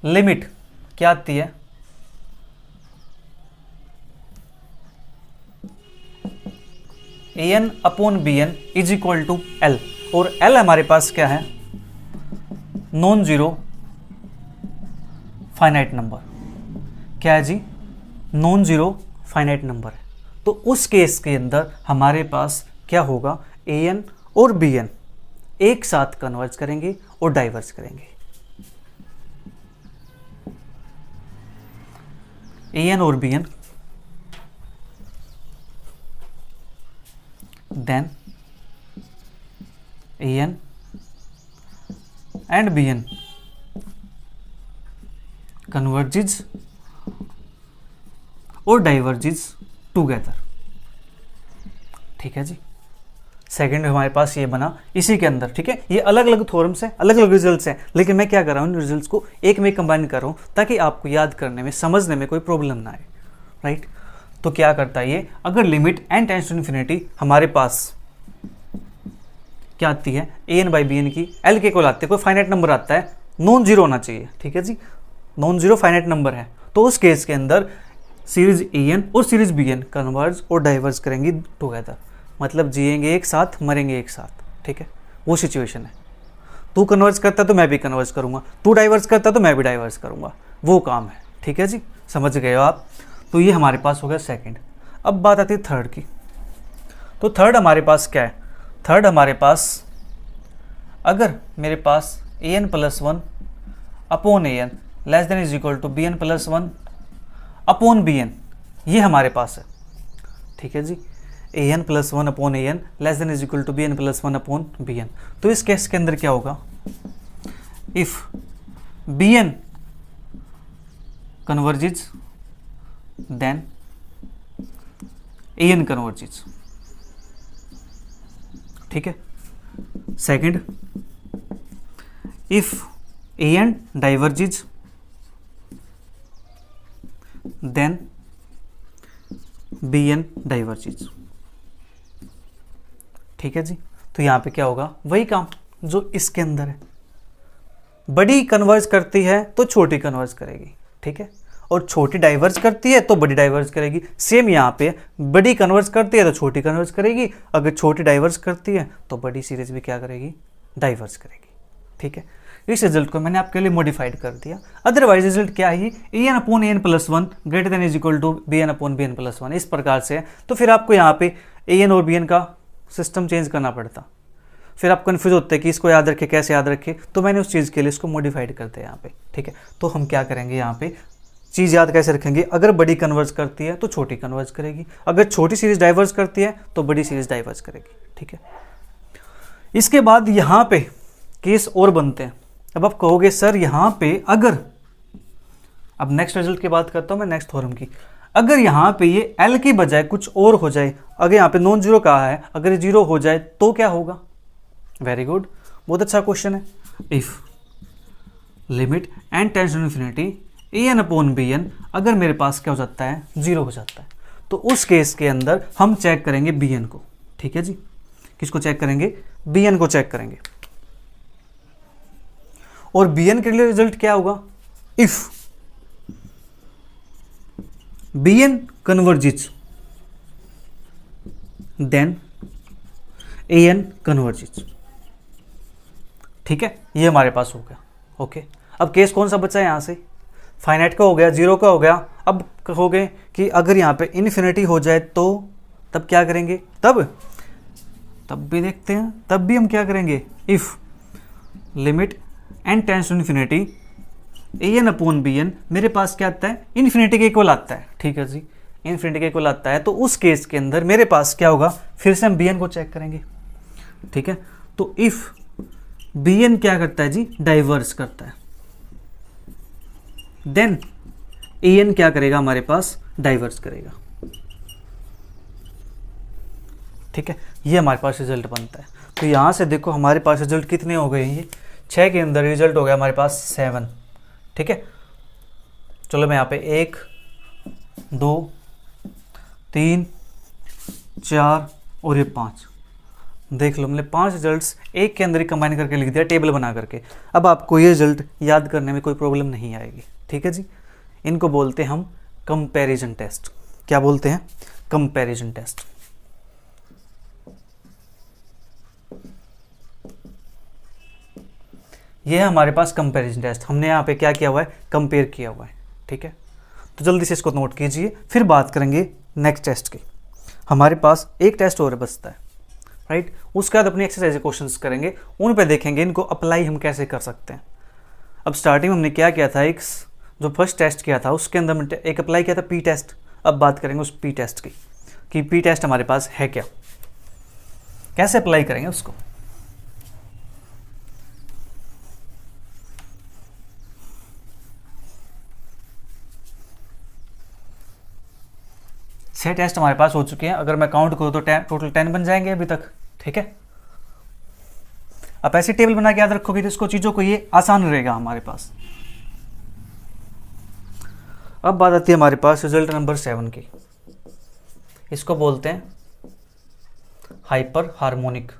लिमिट क्या आती है, an upon bn is equal to l, और l हमारे पास क्या है, नॉन जीरो फाइनाइट नंबर, क्या है जी, नॉन जीरो फाइनाइट नंबर है। तो उस केस के अंदर हमारे पास क्या होगा, an और bn एक साथ कन्वर्ज करेंगे और डाइवर्ज करेंगे, an और bn, then an and bn converges और डाइवर्जेज टुगेदर, ठीक है जी। सेकंड हमारे पास ये बना इसी के अंदर, ठीक है। ये अलग अलग थ्योरम्स हैं, अलग अलग रिजल्ट्स हैं, लेकिन मैं क्या कर रहा हूँ, इन रिजल्ट्स को एक में कंबाइन कर रहा हूँ ताकि आपको याद करने में, समझने में कोई प्रॉब्लम ना आए, राइट। तो क्या करता है ये, अगर limit n tends to infinity हमारे पास क्या आती है, an बाई bn की l के इक्वल आती है, कोई फाइनाइट नंबर आता है, नॉन जीरो होना चाहिए, ठीक है जी, नॉन जीरो फाइनाइट नंबर है, तो उस केस के अंदर सीरीज an और सीरीज bn कन्वर्ज और डाइवर्ज करेंगी टुगेदर, मतलब जिएंगे एक साथ, मरेंगे एक साथ, ठीक है, वो सिचुएशन है। तू कन्वर्ज करता तो मैं भी कन्वर्ज करूंगा, तू डाइवर्ज करता तो मैं भी डाइवर्ज करूंगा, वो काम है, ठीक है जी, समझ गए हो आप। तो ये हमारे पास हो गया सेकंड। अब बात आती है थर्ड की। तो थर्ड हमारे पास क्या है, थर्ड हमारे पास अगर मेरे पास an plus 1 upon an less than is equal to bn plus 1 upon bn, ये हमारे पास है, ठीक है जी, an plus 1 upon an less than is equal to bn plus 1 upon bn। तो इस केस के अंदर क्या होगा, if bn converges then an converges, ठीक है। Second, if an diverges then bn diverges, ठीक है जी। तो यहाँ पे क्या होगा, वही काम जो इसके अंदर है, बड़ी कन्वर्ज करती है तो छोटी कन्वर्ज करेगी, ठीक है, और छोटी डाइवर्ज करती है तो बड़ी डाइवर्ज करेगी। सेम यहाँ पे बड़ी कन्वर्ज करती है तो छोटी कन्वर्ज करेगी, अगर छोटी डाइवर्ज करती है तो बड़ी सीरीज भी क्या करेगी, डाइवर्ज करेगी, ठीक है। इस रिजल्ट को मैंने आपके लिए मॉडिफाइड कर दिया। अदरवाइज रिजल्ट क्या है, A N upon A N plus one greater than is equal to B N upon B N plus one, इस प्रकार से है। तो फिर आपको यहाँ पे ए एन और बी एन का सिस्टम चेंज करना पड़ता, फिर आप कन्फ्यूज होते हैं कि इसको याद रखे कैसे याद रखे, तो मैंने उस चीज़ के लिए इसको मॉडिफाइड करते हैं यहाँ पे, ठीक है। तो हम क्या करेंगे यहाँ पे, चीज़ याद कैसे रखेंगे, अगर बड़ी कन्वर्ज करती है तो छोटी कन्वर्ज करेगी, अगर छोटी सीरीज डाइवर्ज करती है तो बड़ी सीरीज डाइवर्ज करेगी, ठीक है। इसके बाद यहाँ पे केस और बनते हैं। अब आप कहोगे सर यहाँ पे अगर, अब नेक्स्ट रिजल्ट की बात करता हूँ मैं, नेक्स्ट थ्योरम की, अगर यहाँ पे ये L की बजाय कुछ और हो जाए, अगर यहाँ पे नॉन जीरो कहा है, अगर ये जीरो हो जाए तो क्या होगा। वेरी गुड, बहुत अच्छा क्वेश्चन है। If limit N tends to infinity A N upon B n, अगर मेरे पास क्या हो जाता है, जीरो हो जाता है, तो उस केस के अंदर हम चेक करेंगे बी एन को, ठीक है जी। किसको चेक करेंगे, बी एन को चेक करेंगे। और बी एन के लिए रिजल्ट क्या होगा, if B N converges then A N converges, ठीक है, ये हमारे पास हो गया। ओके, अब केस कौन सा बचा है यहाँ से, फाइनाइट का हो गया, जीरो का हो गया। अब कहोगे कि अगर यहाँ पे इन्फिनिटी हो जाए तो तब क्या करेंगे, तब भी देखते हैं, तब भी हम क्या करेंगे, if limit N tends to infinity A N upon B n, मेरे पास क्या आता है, इन्फिनिटी के इक्वल आता है, ठीक है जी, इन्फिनिटी के इक्वल आता है। तो उस केस के अंदर मेरे पास क्या होगा, फिर से हम बी एन को चेक करेंगे, ठीक है। तो इफ बी एन क्या करता है जी, डाइवर्स करता है, देन ए एन क्या करेगा, हमारे पास डाइवर्स करेगा, ठीक है। ये हमारे पास रिजल्ट बनता है। तो यहां से देखो हमारे पास रिजल्ट कितने हो गए, ये 6 के अंदर रिजल्ट हो गया हमारे पास 7, ठीक है। चलो मैं यहाँ पे 1 2 3 4 और ये 5 देख लो, हमने 5 रिजल्ट्स एक के अंदर ही कंबाइन करके लिख दिया, टेबल बना करके। अब आपको ये रिजल्ट याद करने में कोई प्रॉब्लम नहीं आएगी, ठीक है जी। इनको बोलते हैं हम कंपैरिजन टेस्ट। क्या बोलते हैं, कंपैरिजन टेस्ट। ये है हमारे पास कंपैरिजन टेस्ट, हमने यहाँ पे क्या किया हुआ है, कंपेयर किया हुआ है, ठीक है। तो जल्दी से इसको नोट कीजिए, फिर बात करेंगे नेक्स्ट टेस्ट की। हमारे पास एक टेस्ट और बचता है, राइट। उसके बाद अपनी एक्सरसाइज क्वेश्चंस करेंगे, उन पे देखेंगे इनको अप्लाई हम कैसे कर सकते हैं। अब स्टार्टिंग में हमने क्या किया था, एक जो फर्स्ट टेस्ट किया था उसके अंदर हमने एक अप्लाई किया था पी टेस्ट। अब बात करेंगे उस पी टेस्ट की, कि पी टेस्ट हमारे पास है क्या, कैसे अप्लाई करेंगे उसको। छह टेस्ट हमारे पास हो चुके हैं, अगर मैं काउंट करूँ तो टोटल 10 बन जाएंगे अभी तक, ठीक है। आप ऐसे टेबल बना के याद रखोगे तो इसको चीज़ों को ये आसान रहेगा हमारे पास। अब बात आती है हमारे पास रिजल्ट नंबर 7 की। इसको बोलते हैं हाइपर हार्मोनिक।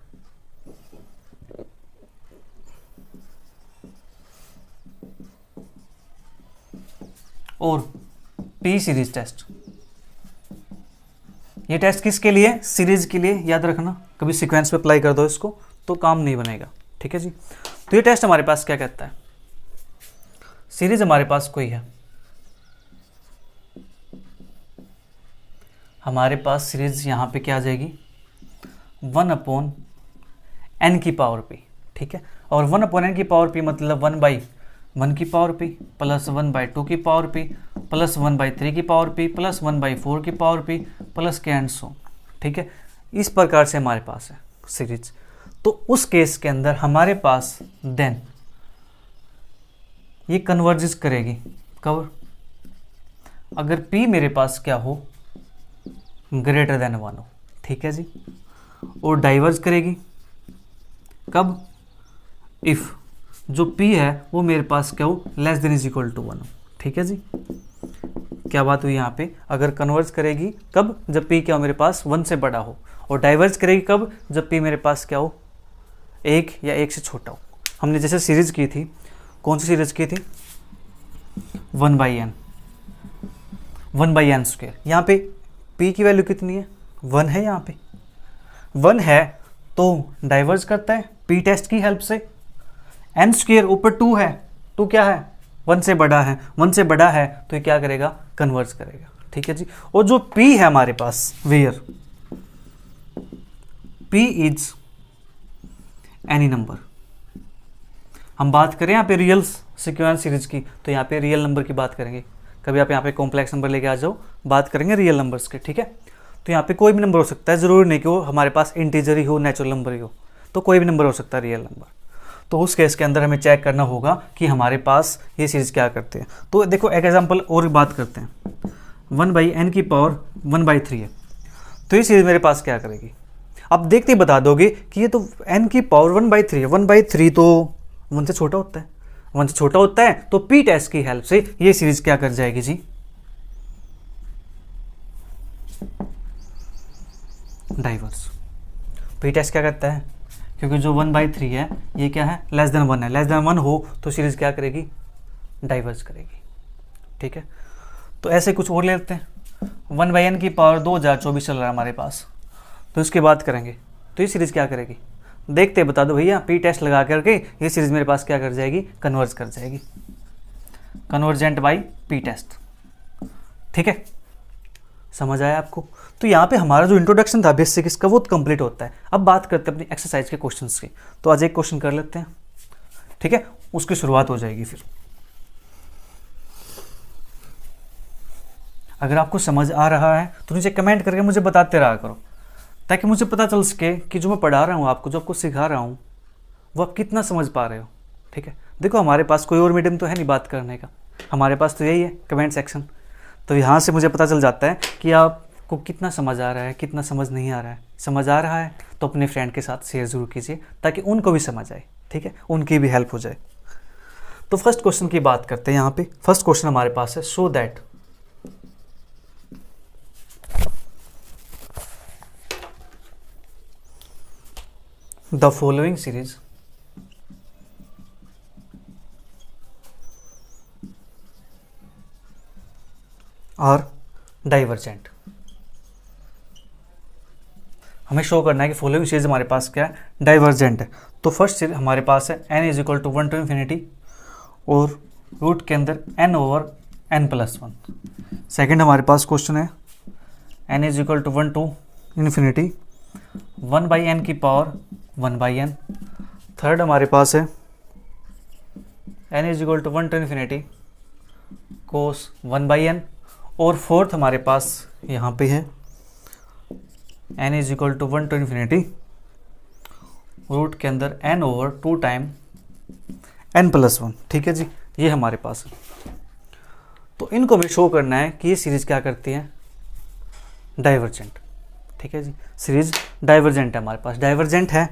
और पी सीरीज टेस्ट, ये टेस्ट किसके लिए, सीरीज के लिए, याद रखना। कभी सीक्वेंस पे अप्लाई कर दो इसको तो काम नहीं बनेगा, ठीक है जी। तो ये टेस्ट हमारे पास क्या कहता है, सीरीज हमारे पास कोई है, हमारे पास सीरीज यहाँ पे क्या आ जाएगी, 1/n की पावर p, ठीक है। और 1/n की पावर p मतलब 1/1 की पावर p प्लस 1/2 की पावर p प्लस 1/3 की पावर p प्लस 1/4 की पावर p प्लस के एंड सो, ठीक है। इस प्रकार से हमारे पास है सीरीज। तो उस केस के अंदर हमारे पास देन ये कन्वर्जेस करेगी कब, अगर p मेरे पास क्या हो, ग्रेटर देन 1 हो, ठीक है जी। और डाइवर्ज करेगी कब, इफ जो p है वो मेरे पास क्या हो, less than is equal to 1 हो, ठीक है जी। क्या बात हुई यहाँ पे, अगर कन्वर्ज करेगी कब, जब p क्या हो मेरे पास 1 से बड़ा हो, और डाइवर्ज करेगी कब, जब p मेरे पास क्या हो 1 या 1 से छोटा हो। हमने जैसे सीरीज की थी, कौन सी सीरीज की थी, 1/n, 1/n स्क्वायर। यहाँ पे p की वैल्यू कितनी है, 1 है, यहाँ पे 1 है तो डाइवर्ज करता है p टेस्ट की हेल्प से। n स्क्वायर ऊपर 2 है, 2 क्या है 1 से बड़ा है, 1 से बड़ा है तो ये क्या करेगा, कन्वर्ज करेगा। ठीक है जी। और जो p है हमारे पास, where p is any number, हम बात करें यहाँ पे रियल सीक्वेंस सीरीज की, तो यहाँ पे रियल नंबर की बात करेंगे। कभी आप यहाँ पे कॉम्प्लेक्स नंबर लेके आ जाओ, बात करेंगे रियल नंबर्स के। ठीक है, तो यहाँ पे कोई भी नंबर हो सकता है, ज़रूरी नहीं कि वो हमारे पास इंटीजर ही हो, नेचुरल नंबर ही हो, तो कोई भी नंबर हो सकता है रियल नंबर। तो उस केस के अंदर हमें चेक करना होगा कि हमारे पास ये सीरीज क्या करते हैं। तो देखो एक एग्जांपल और बात करते हैं, 1/n की पावर 1/3 है, तो ये सीरीज मेरे पास क्या करेगी। अब देखते ही बता दोगे कि ये तो n की पावर 1/3 है, 1/3 तो 1 से छोटा होता है, 1 से छोटा होता है, तो p टेस्ट की हेल्प से ये सीरीज क्या कर जाएगी जी, डाइवर्स। p टेस्ट क्या करता है, क्योंकि जो 1/3 है ये क्या है, लेस देन 1 है, लेस देन 1 हो तो सीरीज क्या करेगी, डाइवर्स करेगी। ठीक है, तो ऐसे कुछ और ले लेते हैं, 1/n की पावर 2024 चल रहा है हमारे पास, तो इसकी बात करेंगे, तो ये सीरीज क्या करेगी, देखते बता दो भैया। p टेस्ट लगा करके ये सीरीज मेरे पास क्या कर जाएगी, कन्वर्ज कर जाएगी, कन्वर्जेंट बाय p टेस्ट। ठीक है, समझ आया आपको। तो यहाँ पे हमारा जो इंट्रोडक्शन था बेसिक इसका, वो कंप्लीट होता है। अब बात करते हैं अपनी एक्सरसाइज के क्वेश्चंस की। तो आज एक क्वेश्चन कर लेते हैं, ठीक है, उसकी शुरुआत हो जाएगी। फिर अगर आपको समझ आ रहा है तो नीचे कमेंट करके मुझे बताते रहा करो, ताकि मुझे पता चल सके कि जो मैं पढ़ा रहा हूँ आपको, जो आपको सिखा रहा हूँ, वो आप कितना समझ पा रहे हो। ठीक है, देखो हमारे पास कोई और मीडियम तो है नहीं बात करने का, हमारे पास तो यही है कमेंट सेक्शन। तो यहाँ से मुझे पता चल जाता है कि आपको कितना समझ आ रहा है, कितना समझ नहीं आ रहा है। समझ आ रहा है तो अपने फ्रेंड के साथ शेयर ज़रूर कीजिए, ताकि उनको भी समझ आए। ठीक है, उनकी भी हेल्प हो जाए। तो फर्स्ट क्वेश्चन की बात करते हैं। यहाँ पे फर्स्ट क्वेश्चन हमारे पास है, show that the following series और डाइवर्जेंट। हमें शो करना है कि फॉलोइंग सीरीज हमारे पास क्या है, डाइवर्जेंट है। तो फर्स्ट सीरीज हमारे पास है n is equal to 1 to infinity और रूट के अंदर n ओवर n+1। सेकेंड हमारे पास क्वेश्चन है n is equal to 1 to infinity 1/n की पावर 1/n। थर्ड हमारे पास है n is equal to 1 to infinity cos 1/n। और फोर्थ हमारे पास यहाँ पे है n is equal to 1 to infinity root के अंदर n ओवर 2 टाइम n+1। ठीक है जी, ये हमारे पास है। तो इनको हमें शो करना है कि ये सीरीज क्या करती है, डाइवर्जेंट। ठीक है जी, सीरीज डाइवर्जेंट है हमारे पास, डाइवर्जेंट है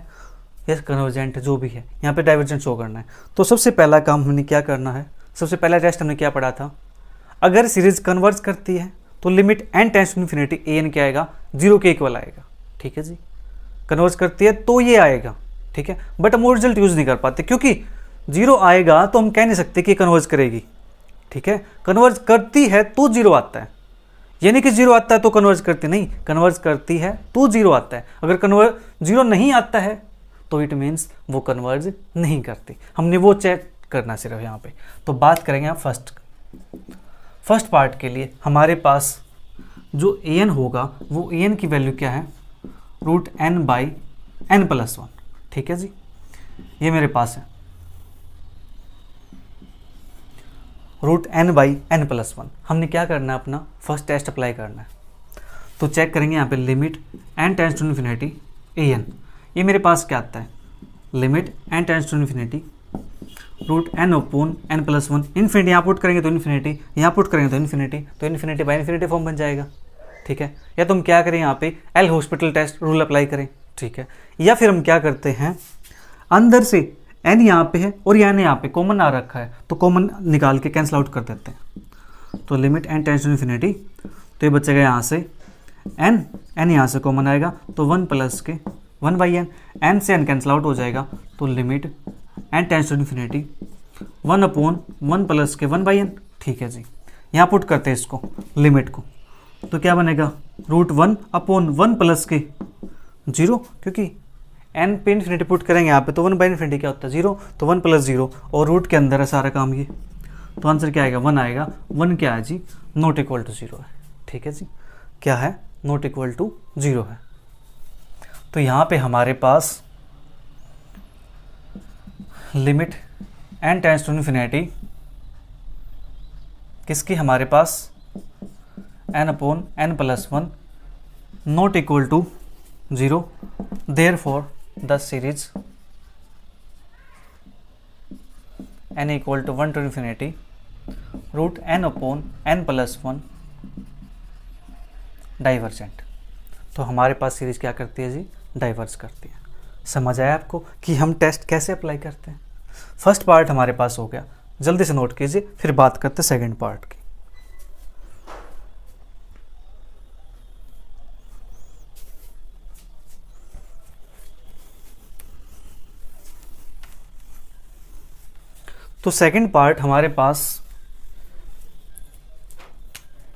या कन्वर्जेंट जो भी है, यहाँ पे डाइवर्जेंट शो करना है। तो सबसे पहला काम हमने क्या करना है, सबसे पहला टेस्ट हमने क्या पढ़ा था, अगर सीरीज कन्वर्ज करती है तो limit n tends to infinity an क्या आएगा, 0 के इक्वल आएगा। ठीक है जी, कन्वर्ज करती है तो ये आएगा। ठीक है, बट हम वो रिजल्ट यूज नहीं कर पाते, क्योंकि 0 आएगा तो हम कह नहीं सकते कि कन्वर्ज करेगी। ठीक है, कन्वर्ज करती है तो 0 आता है, यानी कि 0 आता है तो कन्वर्ज करती नहीं, कन्वर्ज करती है तो 0 आता है। अगर कन्वर्ज 0 नहीं आता है तो इट मीन्स वो कन्वर्ज नहीं करती। हमने वो चेक करना सिर्फ यहाँ पे। तो बात करेंगे आप फर्स्ट पार्ट के लिए। हमारे पास जो an होगा वो an की वैल्यू क्या है, रूट n/n+1। ठीक है जी, ये मेरे पास है रूट n/n+1। हमने क्या करना है, अपना फर्स्ट टेस्ट अप्लाई करना है। तो चेक करेंगे यहाँ पे limit n tends to infinity an, ये मेरे पास क्या आता है, limit n tends to infinity root n/n+1। Infinity यहाँ पुट करेंगे तो इन्फिनिटी, यहाँ पुट करेंगे तो इन्फिनिटी, तो इन्फिनिटी बाय इन्फिनिटी फॉर्म बन जाएगा। ठीक है, या तो हम क्या करें, यहाँ पे L'Hospital test rule apply करें। ठीक है, या फिर हम क्या करते हैं, अंदर से n यहाँ पे है और यहाँ पे कॉमन आ रखा है, तो कॉमन निकाल के कैंसिल आउट कर देते हैं। तो limit n tends to infinity, तो ये बचेगा यहाँ से n यहाँ से कॉमन आएगा, तो 1 प्लस के 1/n, n से n कैंसिल आउट हो जाएगा, तो limit n tends to infinity 1/1 plus के 1/n। ठीक है जी, यहाँ पुट करते हैं इसको लिमिट को, तो क्या बनेगा √1/1 प्लस के 0, क्योंकि n पे इन्फिनिटी पुट करेंगे यहाँ पे, तो 1/इन्फिनिटी क्या होता है 0, तो 1 + 0 और रूट के अंदर है सारा काम ये, तो आंसर क्या आएगा 1 आएगा। 1 क्या है जी, नॉट इक्वल टू 0 है। ठीक है जी, क्या है, नॉट इक्वल टू 0 है। तो यहाँ पे हमारे पास limit n tends to infinity किसकी, हमारे पास n/n + 1 not equal to 0, therefore the series n equal to 1 to infinity √n/n + 1 divergent. तो हमारे पास सीरीज क्या करती है जी, डाइवर्स करती है। समझ आया आपको कि हम टेस्ट कैसे अप्लाई करते हैं। फर्स्ट पार्ट हमारे पास हो गया, जल्दी से नोट कीजिए, फिर बात करते हैं सेकंड पार्ट की। तो सेकंड पार्ट हमारे पास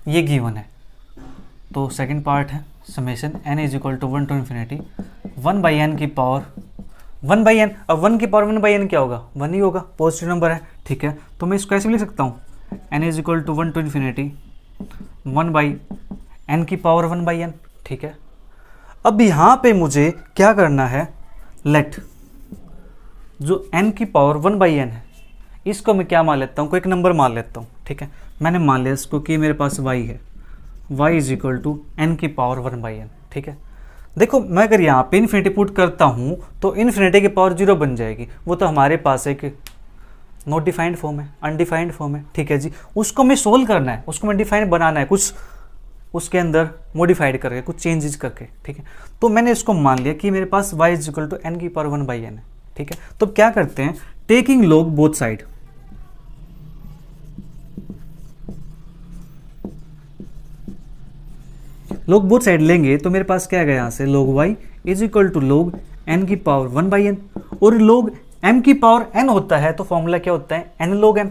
ये गिवन है, तो सेकंड पार्ट है summation n = 1 to infinity 1/n की पावर 1/n। अब 1 की पावर 1/n क्या होगा, 1 ही होगा, पॉजिटिव नंबर है। ठीक है, तो मैं इसको ऐसे भी लिख सकता हूँ n = 1 टू इन्फिनिटी 1/n की पावर 1/n। ठीक है, अब यहाँ पे मुझे क्या करना है, लेट जो n की पावर 1/n है इसको मैं क्या मान लेता हूँ, कोई एक नंबर मान लेता हूँ। ठीक है, मैंने मान लिया इसको कि मेरे पास y है, y = n की पावर 1/n। ठीक है, देखो मैं अगर यहाँ पे इन्फिनिटी पुट करता हूँ तो इन्फिनिटी की पावर 0 बन जाएगी, वो तो हमारे पास एक नॉट डिफाइंड फॉर्म है, अनडिफाइंड फॉर्म है। ठीक है जी, उसको मैं सोल्व करना है, उसको मैं डिफाइंड बनाना है, कुछ उसके अंदर मॉडिफाइड करके, कुछ चेंजेस करके। ठीक है, तो मैंने इसको मान लिया कि मेरे पास y = n की पावर 1/n है। ठीक है, तो क्या करते हैं, taking log both side, log both side लेंगे तो मेरे पास क्या आएगा, यहाँ से log y = log n की पावर 1/n, और log m की पावर n होता है तो फॉर्मूला क्या होता है, n log m,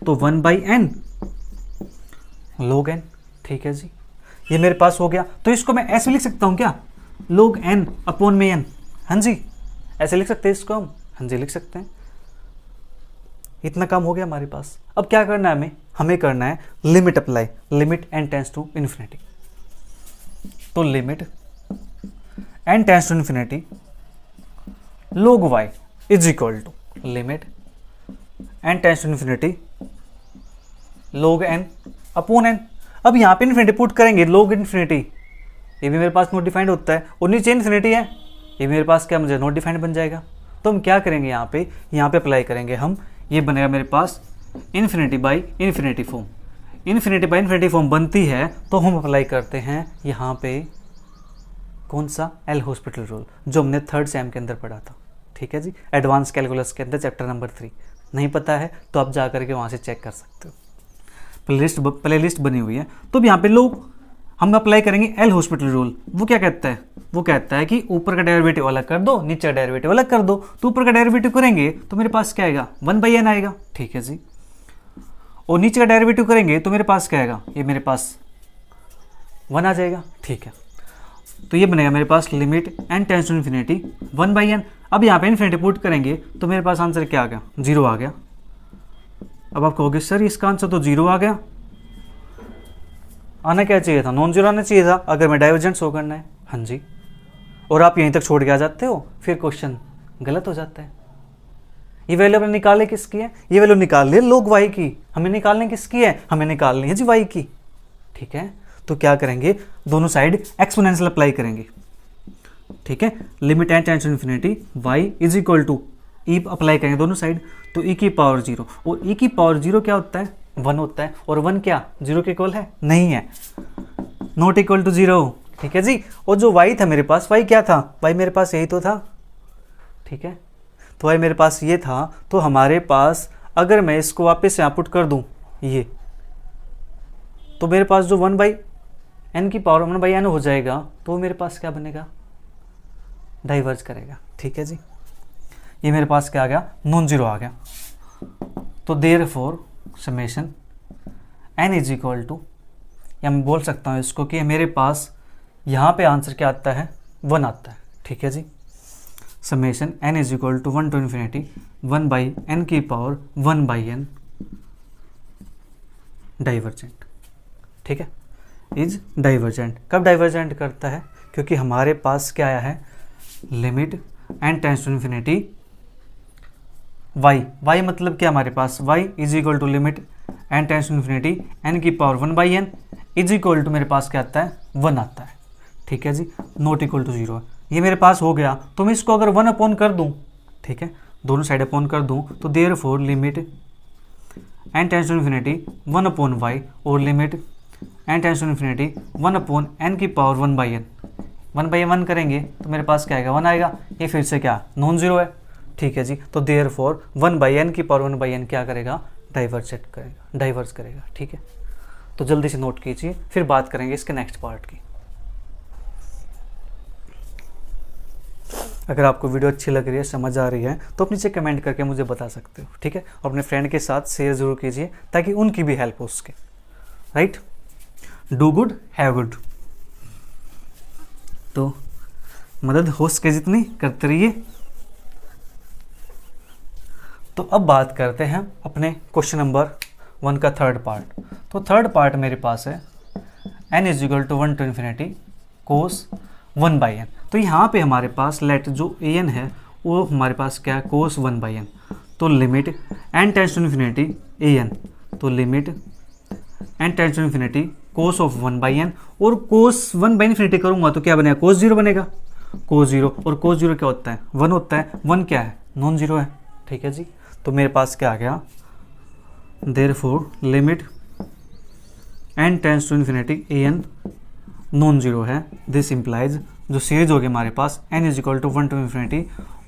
तो 1/n log n। ठीक है जी, ये मेरे पास हो गया। तो इसको मैं ऐसे लिख सकता हूँ क्या, log n/n। हाँ जी, ऐसे लिख सकते हैं इसको हम, हाँ जी लिख सकते हैं। इतना काम हो गया हमारे पास। अब क्या करना है, हमें करना है limit apply, limit n tends to infinity. तो limit n tends to infinity log y = limit n tends to infinity log n/n। अब यहाँ पे इन्फिनिटी पुट करेंगे, log इन्फिनिटी ये भी मेरे पास नॉट डिफाइंड होता है, और नीचे इन्फिनिटी है, ये मेरे पास क्या मुझे नॉट डिफाइंड बन जाएगा। तो हम क्या करेंगे, यहाँ पे अप्लाई करेंगे हम, ये बनेगा मेरे पास infinity by infinity form. Infinity by infinity form बनती है तो हम अप्लाई करते हैं यहाँ पे कौन सा, एल हॉस्पिटल रूल, जो हमने 3rd सेम के अंदर पढ़ा था। ठीक है जी, एडवांस कैलकुलस के अंदर चैप्टर नंबर 3। नहीं पता है तो आप जा करके वहाँ से चेक कर सकते हो, प्लेलिस्ट बनी हुई है। तो यहाँ पे लोग हम अप्लाई करेंगे एल हॉस्पिटल रूल। वो क्या कहता है, वो कहता है कि ऊपर का डेरिवेटिव अलग कर दो, नीचे का डेरिवेटिव अलग कर दो। तो ऊपर का डेरिवेटिव करेंगे तो मेरे पास क्या आएगा, 1/n आएगा। ठीक है जी, और नीचे का डेरिवेटिव करेंगे तो मेरे पास क्या आएगा, ये मेरे पास 1 आ जाएगा। ठीक है, तो ये बनेगा मेरे पास limit n tends to infinity 1/n। अब यहाँ पे इन्फिनिटी पुट करेंगे तो मेरे पास आंसर क्या आ गया, 0 आ गया। अब आप कहोगे सर इसका आंसर तो 0 आ गया, आना क्या चाहिए था, नॉन जीरो आना चाहिए था अगर मैं डाइवर्जेंट शो करना है। हाँ जी, और आप यहीं तक छोड़ के आ जाते हो, फिर क्वेश्चन गलत हो जाता है। ये वैल्यू हमने निकाले किसकी है, ये वैल्यू निकाल ली log y की, हमें निकालने किसकी है, हमें निकालनी है जी y की। ठीक है, तो क्या करेंगे, दोनों साइड एक्सपोनेंशियल अप्लाई करेंगे। ठीक है, limit n tends to infinity y = e apply करेंगे दोनों साइड, तो e की पावर 0, और e की पावर 0 क्या होता है, 1 होता है, और 1 क्या 0 के इक्वल है, नहीं है, नॉट इक्वल टू 0। ठीक है जी, और जो y था मेरे पास, y क्या था, y मेरे पास यही तो था। ठीक है, तो y मेरे पास ये था, तो हमारे पास अगर मैं इसको वापस यहाँ पुट कर दूँ, ये तो मेरे पास जो 1/n की पावर 1/n हो जाएगा तो मेरे पास क्या बनेगा, डाइवर्ज करेगा। ठीक है जी, ये मेरे पास क्या आ गया, नॉन जीरो आ गया। तो therefore summation n is equal to, या मैं बोल सकता हूँ इसको कि मेरे पास यहाँ पे आंसर क्या आता है, 1 आता है। ठीक है जी, summation n is equal to 1 to infinity 1/n की पावर 1/n डाइवर्जेंट। ठीक है, इज डाइवर्जेंट। कब डाइवर्जेंट करता है, क्योंकि हमारे पास क्या आया है, limit n tends to infinity y मतलब क्या, हमारे पास y is equal to limit n tends to infinity n की power 1/n is equal to मेरे पास क्या आता है, 1 आता है। ठीक है जी, नॉट इक्वल टू 0 है। ये मेरे पास हो गया, तो मैं इसको अगर 1 अपॉन कर दूं, ठीक है, दोनों साइड अपॉन कर दूं, तो therefore limit n tends to infinity 1 upon y और limit n tends to infinity 1 upon n की पावर 1/n 1/1 करेंगे तो मेरे पास क्या आएगा, 1 आएगा। ये फिर से क्या, नॉन जीरो है। ठीक है जी, तो देयरफॉर 1/n की पावर 1/n क्या करेगा, डाइवर्ज करेगा। ठीक है, तो जल्दी से नोट कीजिए, फिर बात करेंगे इसके नेक्स्ट पार्ट की। अगर आपको वीडियो अच्छी लग रही है, समझ आ रही है, तो आप नीचे कमेंट करके मुझे बता सकते हो। ठीक है, और अपने फ्रेंड के साथ शेयर जरूर कीजिए ताकि उनकी भी हेल्प हो सके। Right, do good have good. तो मदद हो सके जितनी करते रहिए। तो अब बात करते हैं अपने क्वेश्चन नंबर 1 का थर्ड पार्ट। तो थर्ड पार्ट मेरे पास है n is equal to 1 to infinity cos 1/n। तो यहाँ पे हमारे पास लेट जो an है वो हमारे पास क्या है, cos 1/n। तो limit n tends to infinity an, तो limit n tends to infinity cos of 1/n, और cos 1/infinity करूँगा तो क्या बनेगा, cos 0 बनेगा। cos 0 और cos 0 क्या होता है, 1 होता है। 1 क्या है, नॉन जीरो है। ठीक है जी, तो मेरे पास क्या आ गया, therefore limit n tends to infinity an non zero है। दिस इंप्लाइज, जो सीरीज होगी हमारे पास n is equal to 1 to infinity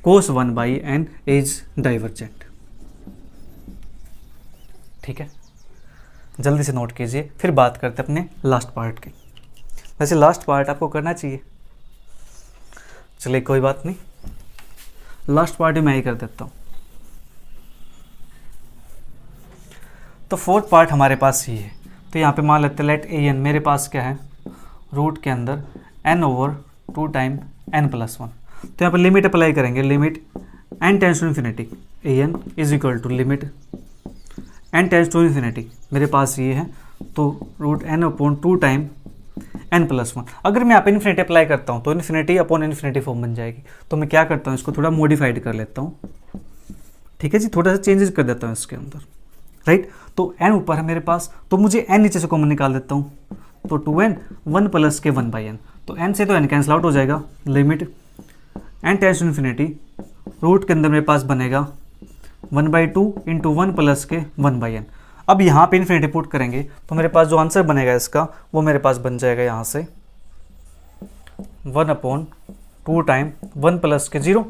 cos 1/n is divergent. ठीक है, जल्दी से नोट कीजिए, फिर बात करते हैं अपने लास्ट पार्ट की। वैसे लास्ट पार्ट आपको करना चाहिए, चलिए कोई बात नहीं, लास्ट पार्ट ही मैं ही कर देता हूँ। तो फोर्थ पार्ट हमारे पास ये है। तो यहाँ पे मान लेते हैं लेट an, मेरे पास क्या है, रूट के अंदर n/2 टाइम n+1। तो यहाँ पर लिमिट अप्लाई करेंगे, limit n tends to infinity an is equal to limit n tends to infinity, मेरे पास ये है, तो रूट n/2 टाइम n+1। अगर मैं यहाँ पे इन्फिनिटी अप्लाई करता हूँ तो इन्फिनिटी अपॉन इन्फिनिटी फॉर्म बन जाएगी। तो मैं क्या करता हूँ, इसको थोड़ा मॉडिफाइड कर लेता हूँ। ठीक है जी, थोड़ा सा चेंजेस कर देता हूँ इसके अंदर। राइट, तो n ऊपर है मेरे पास, तो मुझे n नीचे से कॉमन निकाल देता हूँ, तो 2n 1 प्लस के 1/n, तो n से तो n कैंसिल आउट हो जाएगा। Limit n tends to infinity, root के अंदर मेरे पास बनेगा 1/2 इंटू 1 प्लस के 1/n। अब यहाँ पे इन्फिनिटी पुट करेंगे तो मेरे पास जो आंसर बनेगा इसका, वो मेरे पास बन जाएगा यहाँ से 1/2 टाइम 1 प्लस के 0,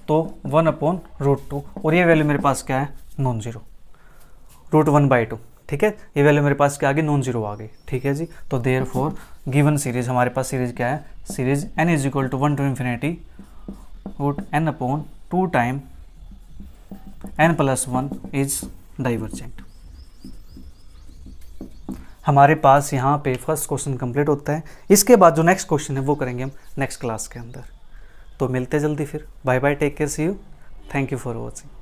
तो 1/√2, और ये वैल्यू मेरे पास क्या है, नॉन जीरो, √1/2। ठीक है, ये वैल्यू मेरे पास क्या आ गई, नॉन जीरो आ गई। ठीक है जी, तो देयरफॉर गिवन सीरीज, हमारे पास सीरीज क्या है, series n is equal to 1 to infinity √n/2 time n+1 is divergent. हमारे पास यहाँ पे फर्स्ट क्वेश्चन कंप्लीट होता है। इसके बाद जो नेक्स्ट क्वेश्चन है वो करेंगे हम नेक्स्ट क्लास के अंदर। तो मिलते जल्दी फिर, bye bye, take care, see you, thank you for watching.